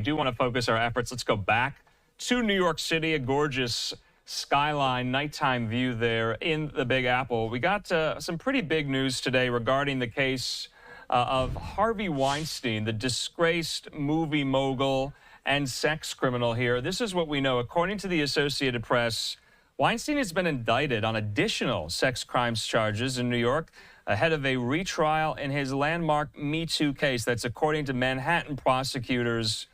do want to focus our efforts. Let's go back to New York City, a gorgeous skyline, nighttime view there in the Big Apple. We got some pretty big news today regarding the case of Harvey Weinstein, the disgraced movie mogul and sex criminal here. This is what we know. According to the Associated Press, Weinstein has been indicted on additional sex crimes charges in New York ahead of a retrial in his landmark Me Too case. That's according to Manhattan prosecutors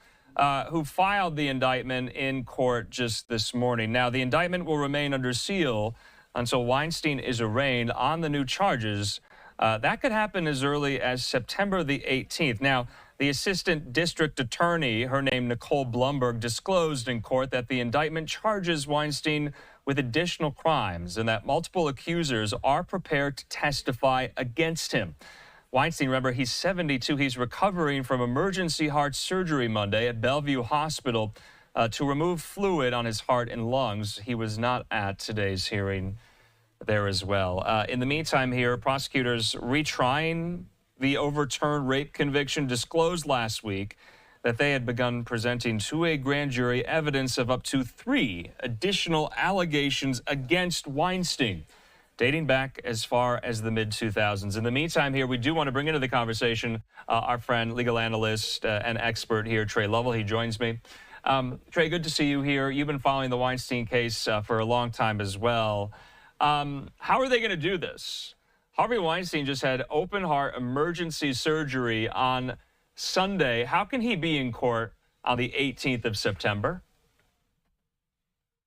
who filed the indictment in court just this morning. Now, the indictment will remain under seal until Weinstein is arraigned on the new charges. That could happen as early as September the 18th. Now, the assistant district attorney, her name Nicole Blumberg, disclosed in court that the indictment charges Weinstein with additional crimes and that multiple accusers are prepared to testify against him. Weinstein, remember, he's 72. He's recovering from emergency heart surgery Monday at Bellevue Hospital to remove fluid on his heart and lungs. He was not at today's hearing there as well. In the meantime here, prosecutors retrying the overturned rape conviction disclosed last week that they had begun presenting to a grand jury evidence of up to 3 additional allegations against Weinstein, dating back as far as the mid-2000s. In the meantime here, we do want to bring into the conversation our friend, legal analyst and expert here, Trey Lovell. He joins me. Trey, good to see you here. You've been following the Weinstein case for a long time as well. How are they going to do this? Harvey Weinstein just had open heart emergency surgery on Sunday. How can he be in court on the 18th of September?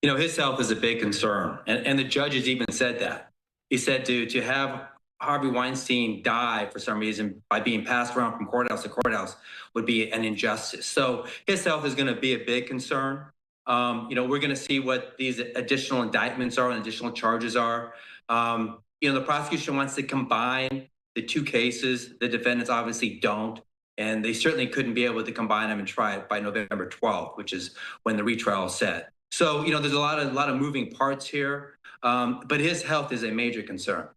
You know, his health is a big concern. And the judges even said that. He said to have Harvey Weinstein die for some reason by being passed around from courthouse to courthouse would be an injustice. So his health is going to be a big concern. You know, we're going to see what these additional indictments are and additional charges are. You know, the prosecution wants to combine the 2 cases. The defendants obviously don't. And they certainly couldn't be able to combine them and try it by November 12th, which is when the retrial is set. So, you know, there's a lot of moving parts here, but his health is a major concern.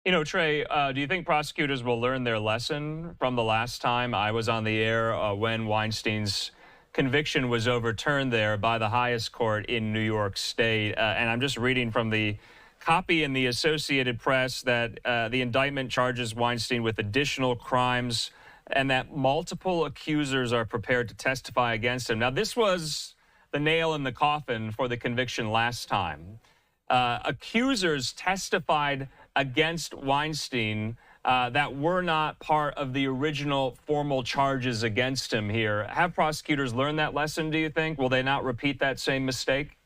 You know, Trey, do you think prosecutors will learn their lesson from the last time I was on the air when Weinstein's conviction was overturned there by the highest court in New York State? And I'm just reading from the copy in the Associated Press that the indictment charges Weinstein with additional crimes and that multiple accusers are prepared to testify against him. Now, this was the nail in the coffin for the conviction last time. Accusers testified against Weinstein that were not part of the original formal charges against him here. Have prosecutors learned that lesson, do you think? Will they not repeat that same mistake?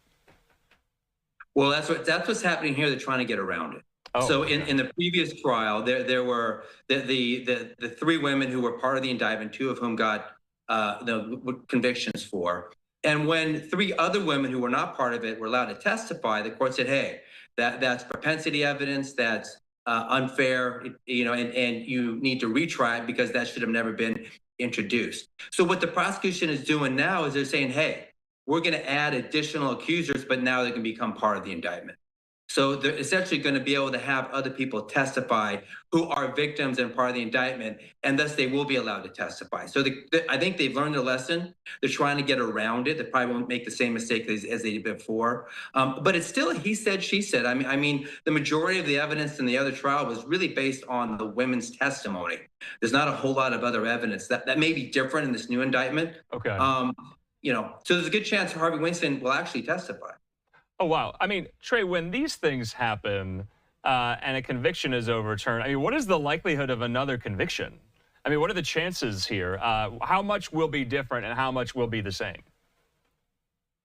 Well, that's what's happening here. They're trying to get around it. Oh, so in the previous trial, there were the 3 women who were part of the indictment, 2 of whom got the convictions for. And when 3 other women who were not part of it were allowed to testify, the court said, hey, that's propensity evidence, that's unfair, you know, and you need to retry it because that should have never been introduced. So what the prosecution is doing now is they're saying, hey, we're going to add additional accusers, but now they can become part of the indictment. So they're essentially going to be able to have other people testify who are victims and part of the indictment, and thus they will be allowed to testify. So I think they've learned a lesson. They're trying to get around it. They probably won't make the same mistake as they did before. But it's still a he said, she said. I mean, the majority of the evidence in the other trial was really based on the women's testimony. There's not a whole lot of other evidence that may be different in this new indictment. Okay. You know, so there's a good chance Harvey Weinstein will actually testify. Oh, wow. I mean, Trey, when these things happen and a conviction is overturned, I mean, what is the likelihood of another conviction? I mean, what are the chances here? How much will be different and how much will be the same?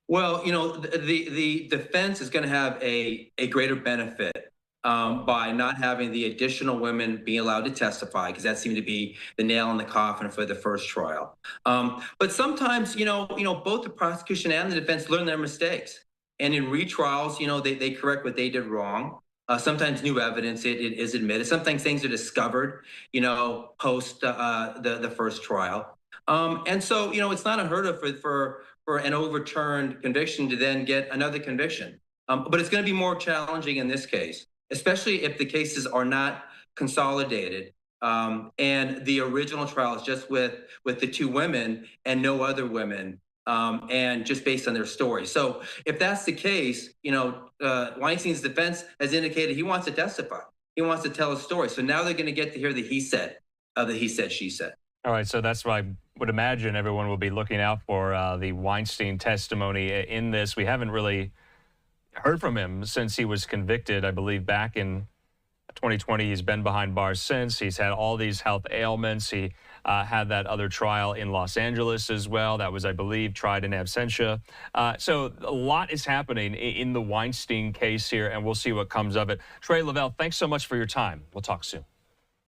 Well, you know, the defense is going to have a greater benefit by not having the additional women being allowed to testify, because that seemed to be the nail in the coffin for the first trial. But sometimes, you know, both the prosecution and the defense learn their mistakes. And in retrials, you know, they correct what they did wrong. Sometimes new evidence it is admitted. Sometimes things are discovered, you know, post the first trial. And so, you know, it's not unheard of for an overturned conviction to then get another conviction. But it's going to be more challenging in this case, especially if the cases are not consolidated. And the original trial is just with the two women and no other women, and just based on their story. So if that's the case, Weinstein's defense has indicated he wants to testify. He wants to tell a story. So now they're going to get to hear the he said, she said. All right, so that's what I would imagine everyone will be looking out for, the Weinstein testimony in this. We haven't really heard from him since he was convicted, I believe, back in 2020. He's been behind bars since. He's had all these health ailments. He had that other trial in Los Angeles as well. That was, I believe, tried in absentia. So a lot is happening in the Weinstein case here, and we'll see what comes of it. Trey Lavelle, thanks so much for your time. We'll talk soon.